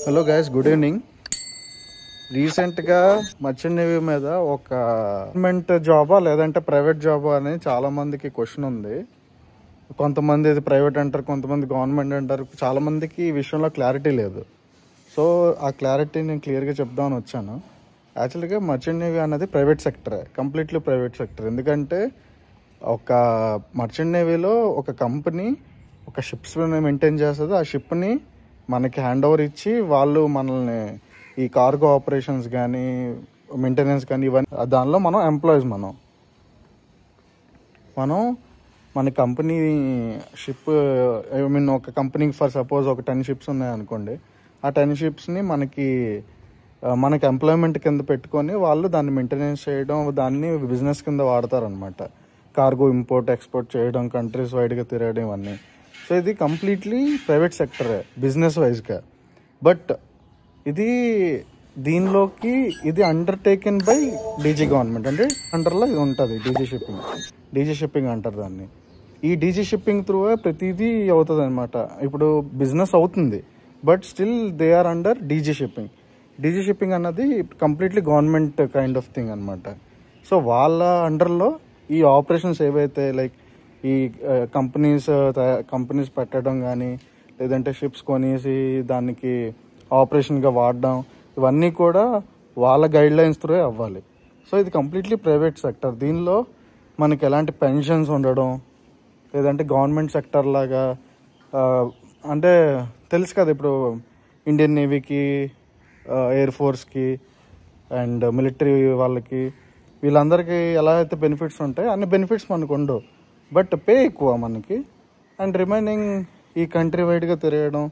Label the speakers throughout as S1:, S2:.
S1: Hello guys, good evening. రీసెంట్గా merchant navy మీద ఒక గవర్నమెంట్ జాబా లేదంటే ప్రైవేట్ జాబా అని చాలా మందికి క్వశ్చన్ ఉంది. కొంతమంది ఇది ప్రైవేట్ అంటారు, కొంతమంది గవర్నమెంట్ అంటారు. చాలా మందికి ఈ విషయంలో క్లారిటీ లేదు. సో ఆ క్లారిటీ నేను క్లియర్గా చెప్దామని వచ్చాను. యాక్చువల్గా మర్చెంట్ నేవీ అనేది ప్రైవేట్ సెక్టరే, కంప్లీట్లీ ప్రైవేట్ సెక్టర్. ఎందుకంటే ఒక మర్చెంట్ నేవీలో ఒక కంపెనీ ఒక షిప్స్ మెయింటైన్ చేస్తుంది. ఆ షిప్ని మనకి హ్యాండ్ ఓవర్ ఇచ్చి వాళ్ళు మనల్ని ఈ కార్గో ఆపరేషన్స్ కానీ మెయింటెనెన్స్ కానీ ఇవన్నీ దానిలో మనం ఎంప్లాయీస్. మనం మన కంపెనీ షిప్ ఒక కంపెనీకి ఫర్ సపోజ్ ఒక 10 షిప్స్ ఉన్నాయనుకోండి. ఆ 10 షిప్స్ని మనకి ఎంప్లాయ్మెంట్ కింద పెట్టుకొని వాళ్ళు దాన్ని మెయింటెనెన్స్ చేయడం, దాన్ని బిజినెస్ కింద వాడతారనమాట. కార్గో ఇంపోర్ట్ ఎక్స్పోర్ట్ చేయడం, కంట్రీస్ వైడ్గా తిరగడం ఇవన్నీ. సో ఇది కంప్లీట్లీ ప్రైవేట్ సెక్టరే బిజినెస్ వైజ్గా. బట్ దీనిలోకి ఇది అండర్టేకెన్ బై డీజీ గవర్నమెంట్. అంటే అండర్లో ఇది ఉంటుంది డీజీ షిప్పింగ్ అంటారు దాన్ని. ఈ డీజీ షిప్పింగ్ త్రూ ప్రతిదీ అవుతుంది అనమాట. ఇప్పుడు బిజినెస్ అవుతుంది, but still they are under DG shipping అన్నది completely government kind of thing అనమాట. సో వాళ్ళ అండర్లో ఈ ఆపరేషన్స్ ఏవైతే లైక్ ఈ కంపెనీస్ పెట్టడం కానీ లేదంటే షిప్స్ కొనేసి దానికి ఆపరేషన్గా వాడడం, ఇవన్నీ కూడా వాళ్ళ గైడ్ లైన్స్ త్రూ అవ్వాలి. సో ఇది కంప్లీట్లీ ప్రైవేట్ సెక్టర్. దీనిలో మనకి ఎలాంటి పెన్షన్స్ ఉండడం, లేదంటే గవర్నమెంట్ సెక్టర్ లాగా అంటే తెలుసు కదా, ఇప్పుడు ఇండియన్ నేవీకి, ఎయిర్ ఫోర్స్కి అండ్ మిలిటరీ వాళ్ళకి వీళ్ళందరికీ ఎలా అయితే బెనిఫిట్స్ ఉంటాయి అన్ని బెనిఫిట్స్ మనకు ఉండవు. బట్ పే ఎక్కువ మనకి. అండ్ రిమైనింగ్ ఈ కంట్రీ వైడ్గా తిరగడం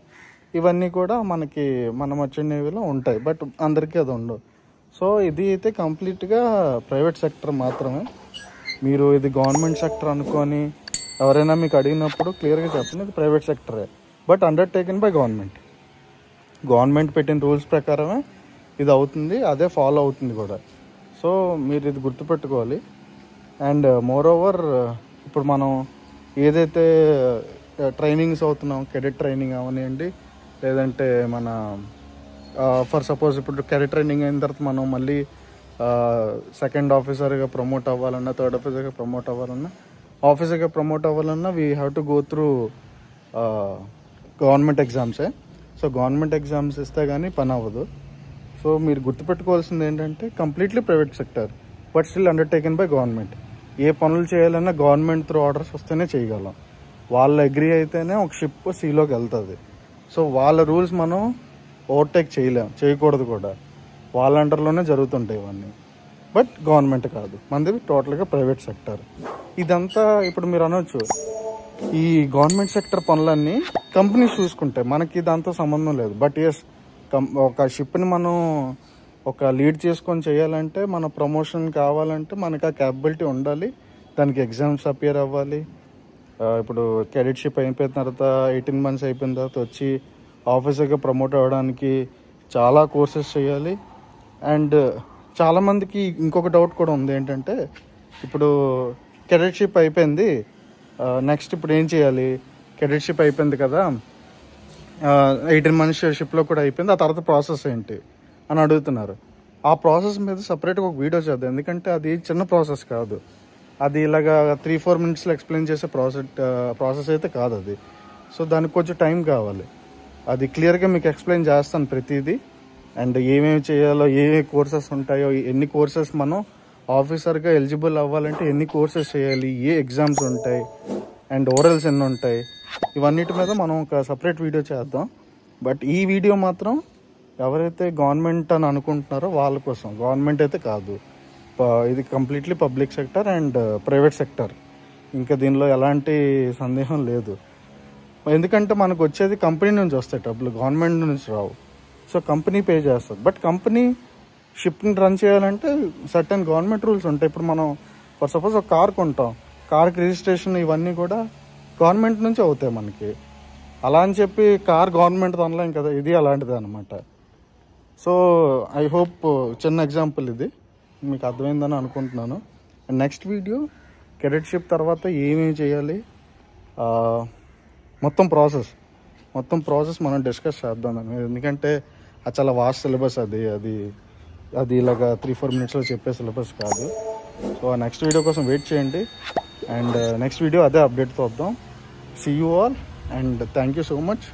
S1: ఇవన్నీ కూడా మన మర్చెంట్ నేవీలో ఉంటాయి, బట్ అందరికీ అది ఉండవు. సో ఇది అయితే కంప్లీట్గా ప్రైవేట్ సెక్టర్ మాత్రమే. మీరు ఇది గవర్నమెంట్ సెక్టర్ అనుకొని ఎవరైనా మీకు అడిగినప్పుడు క్లియర్గా చెప్పండి, ఇది ప్రైవేట్ సెక్టరే, బట్ అండర్టేకెన్ బై గవర్నమెంట్ పెట్టిన రూల్స్ ప్రకారమే ఇది అవుతుంది, అదే ఫాలో అవుతుంది కూడా. సో మీరు ఇది గుర్తుపెట్టుకోవాలి. అండ్ మోర్ ఓవర్ ఇప్పుడు మనం ఏదైతే ట్రైనింగ్స్ అవుతున్నాం, కెడెట్ ట్రైనింగ్ అవనివ్వండి, లేదంటే మన ఫర్ సపోజ్ ఇప్పుడు కెడెట్ ట్రైనింగ్ అయిన తర్వాత మనం మళ్ళీ సెకండ్ ఆఫీసర్గా ప్రమోట్ అవ్వాలన్నా, థర్డ్ ఆఫీసర్గా ప్రమోట్ అవ్వాలన్నా we have to go through government ఎగ్జామ్సే. సో గవర్నమెంట్ ఎగ్జామ్స్ ఇస్తే కానీ పని అవ్వదు. సో మీరు గుర్తుపెట్టుకోవాల్సింది ఏంటంటే completely private sector, but still undertaken by government. ఏ పనులు చేయాలన్నా గవర్నమెంట్ త్రూ ఆర్డర్స్ వస్తేనే చేయగలం. వాళ్ళు అగ్రీ అయితేనే ఒక షిప్ సీలోకి వెళ్తుంది. సో వాళ్ళ రూల్స్ మనం ఓవర్టేక్ చేయకూడదు కూడా. వాళ్ళ అండర్లోనే జరుగుతుంటాయి ఇవన్నీ, బట్ గవర్నమెంట్ కాదు. మనది టోటల్గా ప్రైవేట్ సెక్టర్. ఇదంతా ఇప్పుడు మీరు అనొచ్చు, ఈ గవర్నమెంట్ సెక్టర్ పనులన్నీ కంపెనీస్ చూసుకుంటాయి, మనకి దాంతో సంబంధం లేదు. బట్ ఎస్, ఒక షిప్ని మనం ఒక లీడ్ చేసుకొని చేయాలంటే, మన ప్రమోషన్ కావాలంటే మనకు ఆ క్యాపబిలిటీ ఉండాలి. దానికి ఎగ్జామ్స్ అపియర్ అవ్వాలి. ఇప్పుడు కెడెట్ షిప్ అయిపోయిన తర్వాత 18 months అయిపోయిన తర్వాత వచ్చి ఆఫీసర్గా ప్రమోట్ అవ్వడానికి చాలా కోర్సెస్ చేయాలి. అండ్ చాలామందికి ఇంకొక డౌట్ కూడా ఉంది ఏంటంటే, ఇప్పుడు కెడెట్ షిప్ అయిపోయింది, నెక్స్ట్ ఇప్పుడు ఏం చేయాలి? కెడెట్ షిప్ అయిపోయింది కదా, 18 months షిప్లో కూడా అయిపోయింది, ఆ తర్వాత ప్రాసెస్ ఏంటి అని అడుగుతున్నారు. ఆ ప్రాసెస్ మీద సపరేట్గా ఒక వీడియో చేద్దాం. ఎందుకంటే అది చిన్న ప్రాసెస్ కాదు. అది ఇలాగా 3-4 minutesలో ఎక్స్ప్లెయిన్ చేసే ప్రాసెస్ అయితే కాదు అది. సో దానికి కొంచెం టైం కావాలి. అది క్లియర్గా మీకు ఎక్స్ప్లెయిన్ చేస్తాను ప్రతిదీ. అండ్ ఏమేమి చేయాలో, ఏ కోర్సెస్ ఉంటాయో, ఎన్ని కోర్సెస్ మనం ఆఫీసర్గా ఎలిజిబుల్ అవ్వాలంటే ఎన్ని కోర్సెస్ చేయాలి, ఏ ఎగ్జామ్స్ ఉంటాయి, అండ్ ఓరల్స్ ఎన్ని ఉంటాయి, ఇవన్నిటి మీద మనం ఒక సపరేట్ వీడియో చేద్దాం. బట్ ఈ వీడియో మాత్రం ఎవరైతే గవర్నమెంట్ అని అనుకుంటున్నారో వాళ్ళ కోసం, గవర్నమెంట్ అయితే కాదు. ఇది completely public sector and private sector. ఇంకా దీనిలో ఎలాంటి సందేహం లేదు. ఎందుకంటే మనకు వచ్చేది కంపెనీ నుంచి వస్తాయి డబ్బులు, గవర్నమెంట్ నుంచి రావు. సో కంపెనీ పే చేస్తుంది. బట్ కంపెనీ షిప్ని రన్ చేయాలంటే సర్టెన్ గవర్నమెంట్ రూల్స్ ఉంటాయి. ఇప్పుడు మనం ఫర్ సపోజ్ ఒక కార్ కొంటాం, కార్కి రిజిస్ట్రేషన్ ఇవన్నీ కూడా గవర్నమెంట్ నుంచి అవుతాయి మనకి. అలా అని చెప్పి కార్ గవర్నమెంట్ అనలేం కదా, ఇది అలాంటిదే అనమాట. సో ఐ హోప్ చిన్న ఎగ్జాంపుల్ ఇది మీకు అర్థమైందని అనుకుంటున్నాను. And next video cadet ship తర్వాత ఏమేమి చేయాలి, మొత్తం ప్రాసెస్ మనం డిస్కస్ చేద్దాం. ఎందుకంటే అది చాలా వాస్ట్ సిలబస్. అది ఇలాగా 3-4 మినిట్స్లో చెప్పే సిలబస్ కాదు. సో ఆ నెక్స్ట్ వీడియో కోసం వెయిట్ చేయండి. అండ్ నెక్స్ట్ వీడియో అదే అప్డేట్తో వద్దాం. See you all and thank you so much.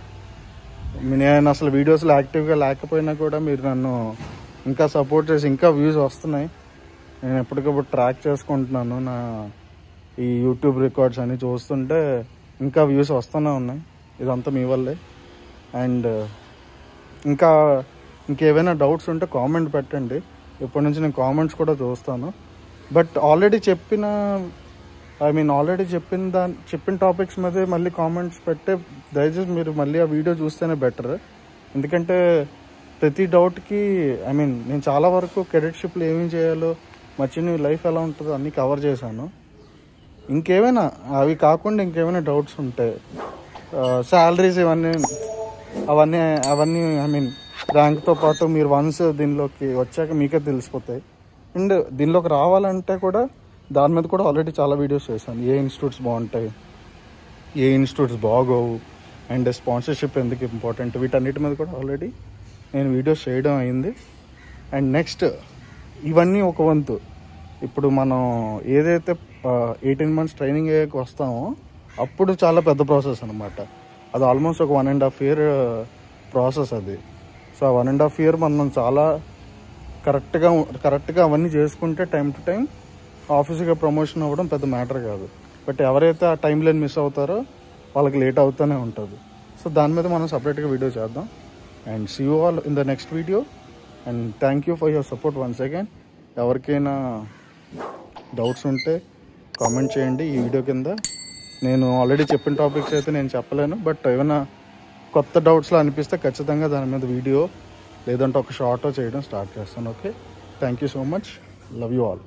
S1: నేను అసలు వీడియోస్లో యాక్టివ్గా లేకపోయినా కూడా మీరు నన్ను ఇంకా సపోర్ట్ చేసి ఇంకా వ్యూస్ వస్తున్నాయి. నేను ఎప్పటికప్పుడు ట్రాక్ చేసుకుంటున్నాను. నా ఈ యూట్యూబ్ రికార్డ్స్ అన్నీ చూస్తుంటే ఇంకా వ్యూస్ వస్తూనే ఉన్నాయి. ఇదంతా మీ వల్లే. అండ్ ఇంకేమైనా డౌట్స్ ఉంటే కామెంట్ పెట్టండి. ఇప్పటి నుంచి నేను కామెంట్స్ కూడా చూస్తాను. బట్ ఆల్రెడీ చెప్పిన టాపిక్స్ మీద మళ్ళీ కామెంట్స్ పెట్టే దయచేసి మీరు మళ్ళీ ఆ వీడియో చూస్తేనే బెటర్. ఎందుకంటే ప్రతి డౌట్కి నేను చాలా వరకు కెడెట్షిప్లో ఏమేమి చేయాలో, మర్చిన లైఫ్ ఎలా ఉంటుందో అన్నీ కవర్ చేశాను. ఇంకేమైనా అవి కాకుండా ఇంకేమైనా డౌట్స్ ఉంటే శాలరీస్ అవన్నీ ర్యాంక్తో పాటు మీరు వన్స్ దీనిలోకి వచ్చాక మీకే తెలిసిపోతాయి. అండ్ దీనిలోకి రావాలంటే కూడా దాని మీద కూడా ఆల్రెడీ చాలా వీడియోస్ చేశాను. ఏ ఇన్స్టిట్యూట్స్ బాగుంటాయి, ఏ ఇన్స్టిట్యూట్స్ బాగోవు, అండ్ స్పాన్సర్షిప్ ఎందుకు ఇంపార్టెంట్, వీటన్నిటి మీద కూడా ఆల్రెడీ నేను వీడియోస్ చేయడం అయింది. అండ్ నెక్స్ట్ ఇవన్నీ ఒక వంతు. ఇప్పుడు మనం ఏదైతే 18 months ట్రైనింగ్ అయ్యాక వస్తామో అప్పుడు చాలా పెద్ద ప్రాసెస్ అనమాట. అది ఆల్మోస్ట్ ఒక 1.5 year ప్రాసెస్ అది. సో ఆ 1.5 year మనం చాలా కరెక్ట్గా అవన్నీ చేసుకుంటే టైం టు టైం ఆఫీస్గా ప్రమోషన్ అవ్వడం పెద్ద మ్యాటర్ కాదు. బట్ ఎవరైతే ఆ టైం లైన్ మిస్ అవుతారో వాళ్ళకి లేట్ అవుతూనే ఉంటుంది. సో దాని మీద మనం సపరేట్గా వీడియో చేద్దాం. And see you all in the next video. And thank you for your support once again. ఎవరికైనా డౌట్స్ ఉంటే కామెంట్ చేయండి ఈ వీడియో కింద. నేను ఆల్రెడీ చెప్పిన టాపిక్స్ అయితే నేను చెప్పలేను. బట్ ఏమైనా కొత్త డౌట్స్లో అనిపిస్తే ఖచ్చితంగా దాని మీద వీడియో లేదంటే ఒక షార్టో చేయడం స్టార్ట్ చేస్తాను. Okay, thank you so much. Love you all.